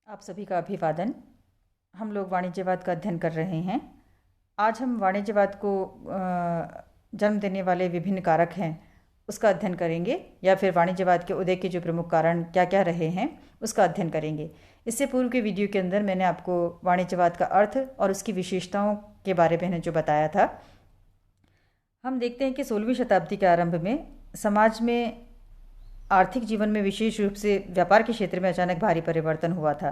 आप सभी का अभिवादन। हम लोग वाणिज्यवाद का अध्ययन कर रहे हैं। आज हम वाणिज्यवाद को जन्म देने वाले विभिन्न कारक हैं उसका अध्ययन करेंगे, या फिर वाणिज्यवाद के उदय के जो प्रमुख कारण क्या क्या रहे हैं उसका अध्ययन करेंगे। इससे पूर्व के वीडियो के अंदर मैंने आपको वाणिज्यवाद का अर्थ और उसकी विशेषताओं के बारे में जो बताया था। हम देखते हैं कि 16वीं शताब्दी के आरंभ में समाज में आर्थिक जीवन में विशेष रूप से व्यापार के क्षेत्र में अचानक भारी परिवर्तन हुआ था।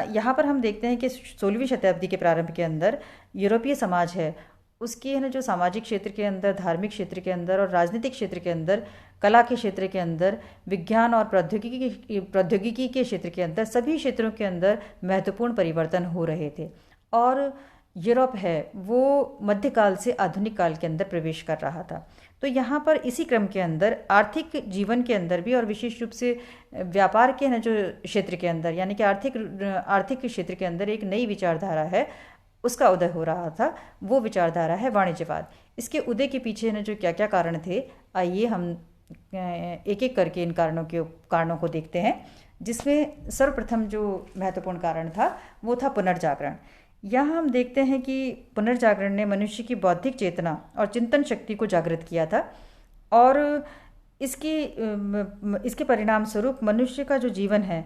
यहाँ पर हम देखते हैं कि 16वीं शताब्दी के प्रारंभ के अंदर यूरोपीय समाज है, उसके है ना जो सामाजिक क्षेत्र के अंदर, धार्मिक क्षेत्र के अंदर और राजनीतिक क्षेत्र के अंदर, कला के क्षेत्र के अंदर, विज्ञान और प्रौद्योगिकी के क्षेत्र के अंदर, सभी क्षेत्रों के अंदर महत्वपूर्ण परिवर्तन हो रहे थे। और यूरोप है वो मध्यकाल से आधुनिक काल के अंदर प्रवेश कर रहा था। तो यहाँ पर इसी क्रम के अंदर आर्थिक जीवन के अंदर भी और विशेष रूप से व्यापार के ना जो क्षेत्र के अंदर, यानी कि आर्थिक क्षेत्र के अंदर एक नई विचारधारा है उसका उदय हो रहा था। वो विचारधारा है वाणिज्यवाद। इसके उदय के पीछे ना जो क्या क्या कारण थे, आइए हम एक एक करके इन कारणों को देखते हैं। जिसमें सर्वप्रथम जो महत्वपूर्ण कारण था वो था पुनर्जागरण। यहाँ हम देखते हैं कि पुनर्जागरण ने मनुष्य की बौद्धिक चेतना और चिंतन शक्ति को जागृत किया था, और इसके परिणाम स्वरूप मनुष्य का जो जीवन है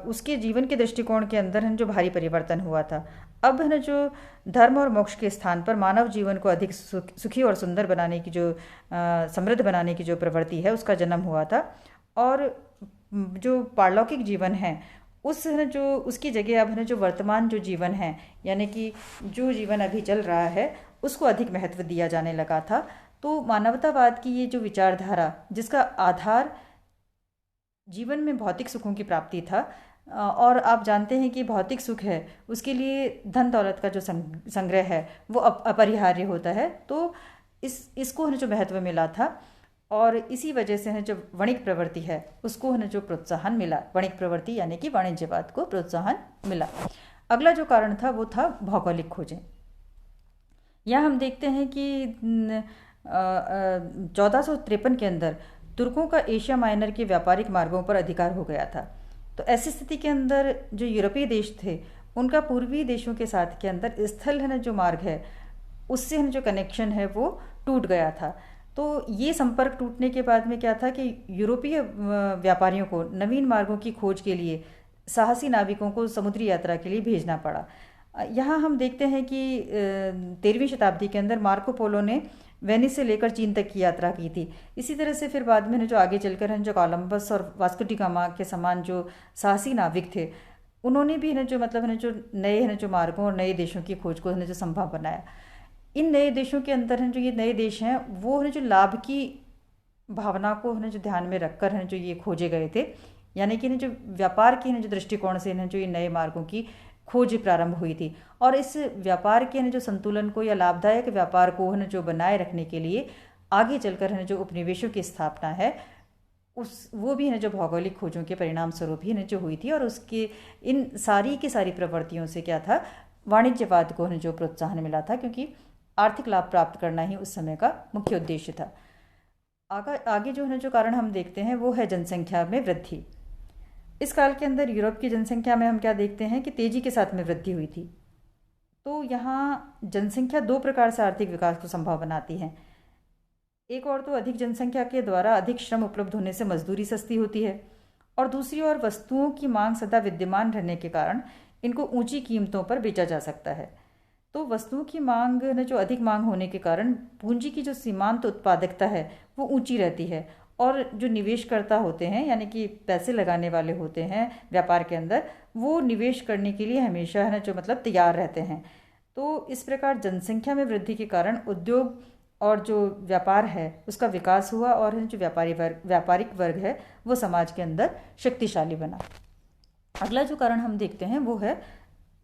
उसके जीवन के दृष्टिकोण के अंदर है जो भारी परिवर्तन हुआ था। अब है ना जो धर्म और मोक्ष के स्थान पर मानव जीवन को अधिक सुखी और सुंदर बनाने की जो समृद्ध बनाने की जो प्रवृत्ति है उसका जन्म हुआ था। और जो पारलौकिक जीवन है उस है जो उसकी जगह अब है ना जो वर्तमान जो जीवन है, यानी कि जो जीवन अभी चल रहा है उसको अधिक महत्व दिया जाने लगा था। तो मानवतावाद की ये जो विचारधारा, जिसका आधार जीवन में भौतिक सुखों की प्राप्ति था, और आप जानते हैं कि भौतिक सुख है उसके लिए धन दौलत का जो संग्रह है वो अपरिहार्य होता है। तो इसको है ना जो महत्व मिला था, और इसी वजह से है जो वणिक प्रवृत्ति है उसको है ना जो प्रोत्साहन मिला। वणिक प्रवृत्ति यानी कि वाणिज्यवाद को प्रोत्साहन मिला। अगला जो कारण था वो था भौगोलिक खोजें। यहाँ हम देखते हैं कि 1453 के अंदर तुर्कों का एशिया माइनर के व्यापारिक मार्गों पर अधिकार हो गया था। तो ऐसी स्थिति के अंदर जो यूरोपीय देश थे उनका पूर्वी देशों के साथ के अंदर स्थल है ना जो मार्ग है उससे है ना जो कनेक्शन है वो टूट गया था। तो ये संपर्क टूटने के बाद में क्या था कि यूरोपीय व्यापारियों को नवीन मार्गों की खोज के लिए साहसी नाविकों को समुद्री यात्रा के लिए भेजना पड़ा। यहाँ हम देखते हैं कि 13वीं शताब्दी के अंदर मार्को पोलो ने वेनिस से लेकर चीन तक की यात्रा की थी। इसी तरह से फिर बाद में जो आगे चलकर हैं जो कोलंबस और वास्को डी गामा के समान जो साहसी नाविक थे उन्होंने भी जो मतलब है जो नए है जो मार्गों और नए देशों की खोज को जो संभव बनाया। इन नए देशों के अंदर हैं जो ये नए देश हैं वो है जो लाभ की भावना को है जो ध्यान में रखकर हैं जो ये खोजे गए थे, यानी कि जो व्यापार के जो दृष्टिकोण से जो ये नए मार्गों की खोज प्रारंभ हुई थी। और इस व्यापार के जो संतुलन को या लाभदायक व्यापार को है जो बनाए रखने के लिए आगे चलकर है जो उपनिवेशों की स्थापना है वो भी है जो भौगोलिक खोजों के परिणाम स्वरूप ही जो हुई थी। और उसके इन सारी की सारी प्रवृत्तियों से क्या था, वाणिज्यवाद को है जो प्रोत्साहन मिला था, क्योंकि आर्थिक लाभ प्राप्त करना ही उस समय का मुख्य उद्देश्य था। आगे जो है जो कारण हम देखते हैं वो है जनसंख्या में वृद्धि। इस काल के अंदर यूरोप की जनसंख्या में हम क्या देखते हैं कि तेजी के साथ में वृद्धि हुई थी। तो यहाँ जनसंख्या दो प्रकार से आर्थिक विकास को संभव बनाती है। एक और तो अधिक जनसंख्या के द्वारा अधिक श्रम उपलब्ध होने से मजदूरी सस्ती होती है, और दूसरी ओर वस्तुओं की मांग सदा विद्यमान रहने के कारण इनको ऊंची कीमतों पर बेचा जा सकता है। तो वस्तुओं की मांग ने जो अधिक मांग होने के कारण पूंजी की जो सीमांत उत्पादकता है वो ऊंची रहती है, और जो निवेशकर्ता होते हैं यानी कि पैसे लगाने वाले होते हैं व्यापार के अंदर, वो निवेश करने के लिए हमेशा है ना जो मतलब तैयार रहते हैं। तो इस प्रकार जनसंख्या में वृद्धि के कारण उद्योग और जो व्यापार है उसका विकास हुआ, और जो व्यापारिक वर्ग है वो समाज के अंदर शक्तिशाली बना। अगला जो कारण हम देखते हैं वो है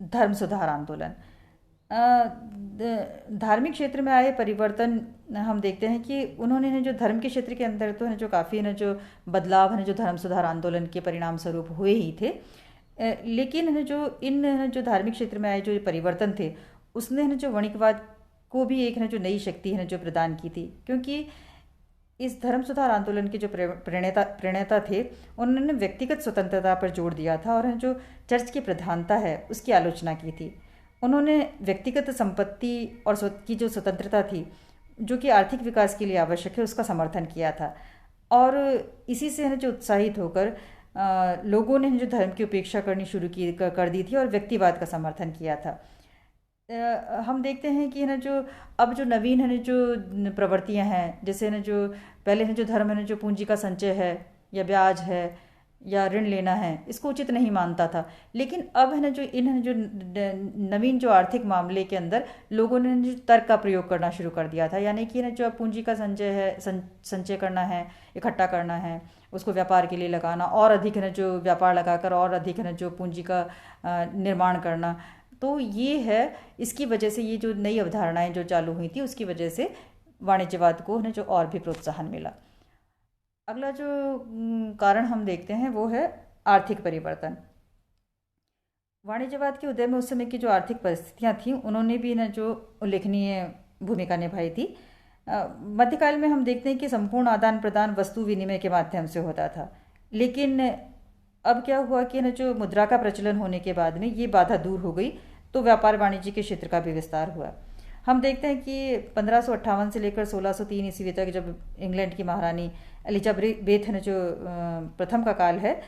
धर्म सुधार आंदोलन। धार्मिक क्षेत्र में आए परिवर्तन हम देखते हैं कि उन्होंने जो धर्म के क्षेत्र के अंदर तो है जो काफ़ी न जो बदलाव है जो धर्म सुधार आंदोलन के परिणाम स्वरूप हुए ही थे, लेकिन जो धार्मिक क्षेत्र में आए जो परिवर्तन थे उसने जो वणिकवाद को भी एक जो नई शक्ति है जो प्रदान की थी। क्योंकि इस धर्म सुधार आंदोलन के जो प्रणेता थे, उन्होंने व्यक्तिगत स्वतंत्रता पर जोर दिया था और जो चर्च की प्रधानता है उसकी आलोचना की थी। उन्होंने व्यक्तिगत संपत्ति और की जो स्वतंत्रता थी, जो कि आर्थिक विकास के लिए आवश्यक है, उसका समर्थन किया था। और इसी से है जो उत्साहित होकर लोगों ने जो धर्म की उपेक्षा करनी शुरू की कर दी थी और व्यक्तिवाद का समर्थन किया था। हम देखते हैं कि है ना जो अब जो नवीन है ना जो प्रवृत्तियां हैं, जैसे है ना जो पहले है जो धर्म है ना जो पूंजी का संचय है या ब्याज है या ऋण लेना है, इसको उचित नहीं मानता था। लेकिन अब है ना जो इन जो नवीन जो आर्थिक मामले के अंदर लोगों ने जो तर्क का प्रयोग करना शुरू कर दिया था, यानी कि ना जो अब पूंजी का संचय है, संचय करना है, इकट्ठा करना है, उसको व्यापार के लिए लगाना, और अधिक है ना जो व्यापार लगाकर और अधिक है ना जो पूंजी का निर्माण करना। तो ये है, इसकी वजह से ये जो नई अवधारणाएं जो चालू हुई थी उसकी वजह से वाणिज्यवाद को है जो और भी प्रोत्साहन मिला। अगला जो कारण हम देखते हैं वो है आर्थिक परिवर्तन। वाणिज्यवाद के उदय में उस समय की जो आर्थिक परिस्थितियां थीं, उन्होंने भी ना जो उल्लेखनीय भूमिका निभाई थी। मध्यकाल में हम देखते हैं कि संपूर्ण आदान प्रदान वस्तु विनिमय के माध्यम से होता था, लेकिन अब क्या हुआ कि ना जो मुद्रा का प्रचलन होने के बाद में ये बाधा दूर हो गई, तो व्यापार वाणिज्य के क्षेत्र का भी विस्तार हुआ। हम देखते हैं कि 1558 से लेकर 1603 ईस्वी तक, जब इंग्लैंड की महारानी एलिजाबेथ ने जो प्रथम का काल है,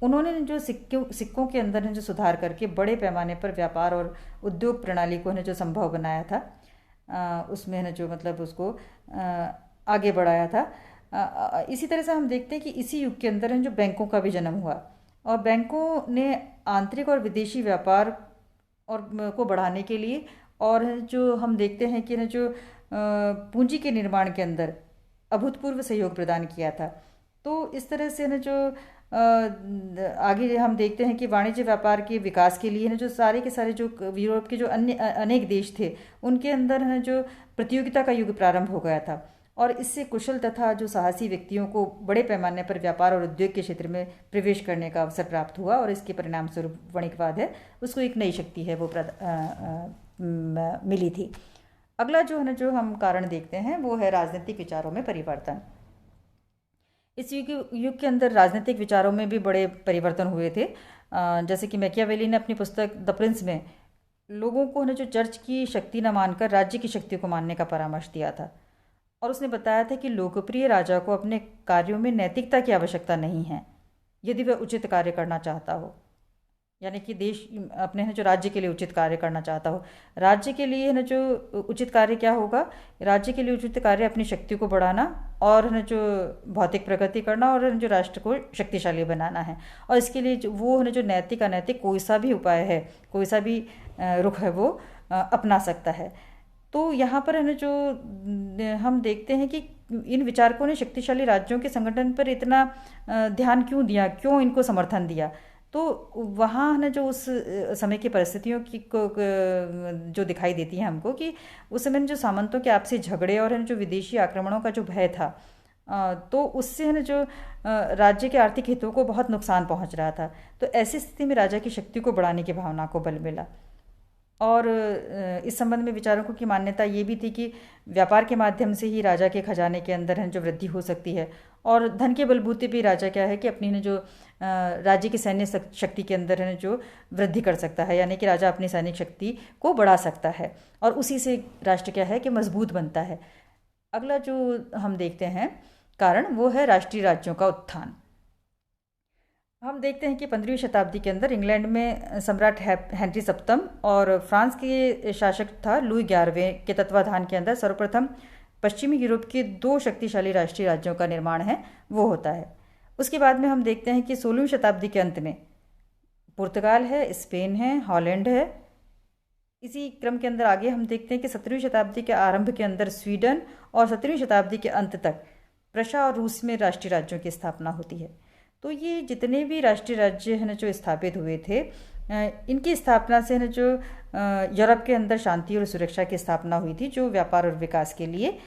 उन्होंने जो सिक्कों के अंदर ने जो सुधार करके बड़े पैमाने पर व्यापार और उद्योग प्रणाली को ने जो संभव बनाया था, उसमें न जो मतलब उसको आगे बढ़ाया था। इसी तरह से हम देखते हैं कि इसी युग के अंदर जो बैंकों का भी जन्म हुआ, और बैंकों ने आंतरिक और विदेशी व्यापार और को बढ़ाने के लिए, और जो हम देखते हैं कि न जो पूंजी के निर्माण के अंदर अभूतपूर्व सहयोग प्रदान किया था। तो इस तरह से न जो आगे हम देखते हैं कि वाणिज्य व्यापार के विकास के लिए न जो सारे के सारे जो यूरोप के जो अन्य अनेक देश थे, उनके अंदर न जो प्रतियोगिता का युग प्रारंभ हो गया था, और इससे कुशल तथा जो साहसी व्यक्तियों को बड़े पैमाने पर व्यापार और उद्योग के क्षेत्र में प्रवेश करने का अवसर प्राप्त हुआ, और इसके परिणाम स्वरूप वणिकवाद है उसको एक नई शक्ति है वो मिली थी। अगला जो है ना जो हम कारण देखते हैं वो है राजनीतिक विचारों में परिवर्तन। इस युग के अंदर राजनीतिक विचारों में भी बड़े परिवर्तन हुए थे। जैसे कि मैकियावेली ने अपनी पुस्तक द प्रिंस में लोगों को ना जो चर्च की शक्ति न मानकर राज्य की शक्ति को मानने का परामर्श दिया था, और उसने बताया था कि लोकप्रिय राजा को अपने कार्यों में नैतिकता की आवश्यकता नहीं है यदि वह उचित कार्य करना चाहता हो, यानी कि देश अपने है जो राज्य के लिए उचित कार्य करना चाहता हो। राज्य के लिए है जो उचित कार्य क्या होगा, राज्य के लिए उचित कार्य अपनी शक्ति को बढ़ाना और है जो भौतिक प्रगति करना और जो राष्ट्र को शक्तिशाली बनाना है। और इसके लिए वो है जो नैतिक अनैतिक कोई सा भी उपाय है, कोई सा भी रुख है वो अपना सकता है। तो यहाँ पर है ना जो हम देखते हैं कि इन विचारकों ने शक्तिशाली राज्यों के संगठन पर इतना ध्यान क्यों दिया, क्यों इनको समर्थन दिया। तो वहाँ ना जो उस समय की परिस्थितियों की जो दिखाई देती है हमको कि उस समय जो सामंतों के आपसी झगड़े और जो विदेशी आक्रमणों का जो भय था, तो उससे है ना जो राज्य के आर्थिक हितों को बहुत नुकसान पहुंच रहा था। तो ऐसी स्थिति में राजा की शक्ति को बढ़ाने की भावना को बल मिला। और इस संबंध में विचारकों की मान्यता ये भी थी कि व्यापार के माध्यम से ही राजा के खजाने के अंदर है जो वृद्धि हो सकती है, और धन के बलबूते भी राजा क्या है कि अपनी ने जो राज्य की सैन्य शक्ति के अंदर है जो वृद्धि कर सकता है, यानी कि राजा अपनी सैनिक शक्ति को बढ़ा सकता है, और उसी से राष्ट्र क्या है कि मजबूत बनता है। अगला जो हम देखते हैं कारण वो है राष्ट्रीय राज्यों का उत्थान। हम देखते हैं कि 15वीं शताब्दी के अंदर इंग्लैंड में सम्राट हेनरी सप्तम और फ्रांस के शासक था लुई 11वें के तत्वाधान के अंदर सर्वप्रथम पश्चिमी यूरोप के 2 शक्तिशाली राष्ट्रीय राज्यों का निर्माण है वो होता है। उसके बाद में हम देखते हैं कि 16वीं शताब्दी के अंत में पुर्तगाल है, स्पेन है, हॉलैंड है। इसी क्रम के अंदर आगे हम देखते हैं कि 17वीं शताब्दी के आरंभ के अंदर स्वीडन, और 17वीं शताब्दी के अंत तक प्रशा और रूस में राष्ट्रीय राज्यों की स्थापना होती है। तो ये जितने भी राष्ट्रीय राज्य हैं जो स्थापित हुए थे, इनकी स्थापना से न जो यूरोप के अंदर शांति और सुरक्षा की स्थापना हुई थी, जो व्यापार और विकास के लिए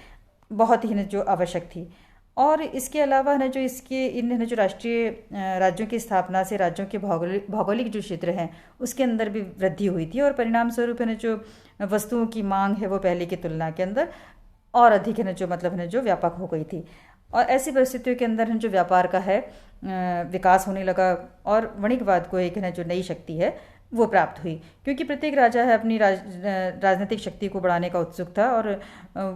बहुत ही न जो आवश्यक थी। और इसके अलावा न जो इसके इन जो राष्ट्रीय राज्यों की स्थापना से राज्यों के भौगोलिक जो क्षेत्र हैं उसके अंदर भी वृद्धि हुई थी, और परिणाम स्वरूप है न जो वस्तुओं की मांग है वो पहले की तुलना के अंदर और अधिक है न जो मतलब है जो व्यापक हो गई थी। और ऐसी परिस्थितियों के अंदर जो व्यापार का है विकास होने लगा और वाणिज्यवाद को एक है जो नई शक्ति है वो प्राप्त हुई, क्योंकि प्रत्येक राजा है अपनी राजनीतिक शक्ति को बढ़ाने का उत्सुक था। और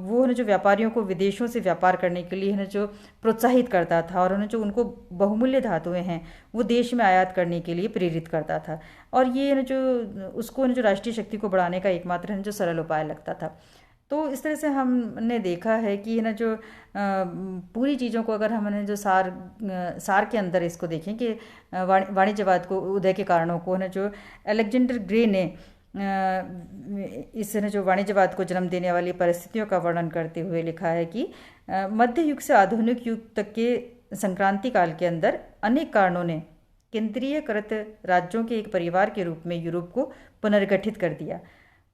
वो जो व्यापारियों को विदेशों से व्यापार करने के लिए जो प्रोत्साहित करता था और जो उनको बहुमूल्य धातुएं हैं वो देश में आयात करने के लिए प्रेरित करता था। और ये जो उसको जो राष्ट्रीय शक्ति को बढ़ाने का एकमात्र जो सरल उपाय लगता था। तो इस तरह से हमने देखा है कि जो पूरी चीज़ों को अगर हमने जो सार के अंदर इसको देखें कि वाणिज्यवाद को उदय के कारणों को जो अलेक्जेंडर ग्रे ने इस जो वाणिज्यवाद को जन्म देने वाली परिस्थितियों का वर्णन करते हुए लिखा है कि मध्य युग से आधुनिक युग तक के संक्रांति काल के अंदर अनेक कारणों ने केंद्रीयकृत राज्यों के एक परिवार के रूप में यूरोप को पुनर्गठित कर दिया।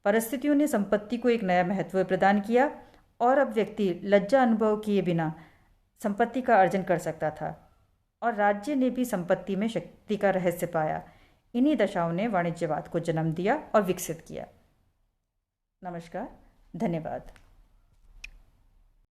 परिस्थितियों ने संपत्ति को एक नया महत्व प्रदान किया और अब व्यक्ति लज्जा अनुभव किए बिना संपत्ति का अर्जन कर सकता था और राज्य ने भी संपत्ति में शक्ति का रहस्य पाया। इन्हीं दशाओं ने वाणिज्यवाद को जन्म दिया और विकसित किया। नमस्कार, धन्यवाद।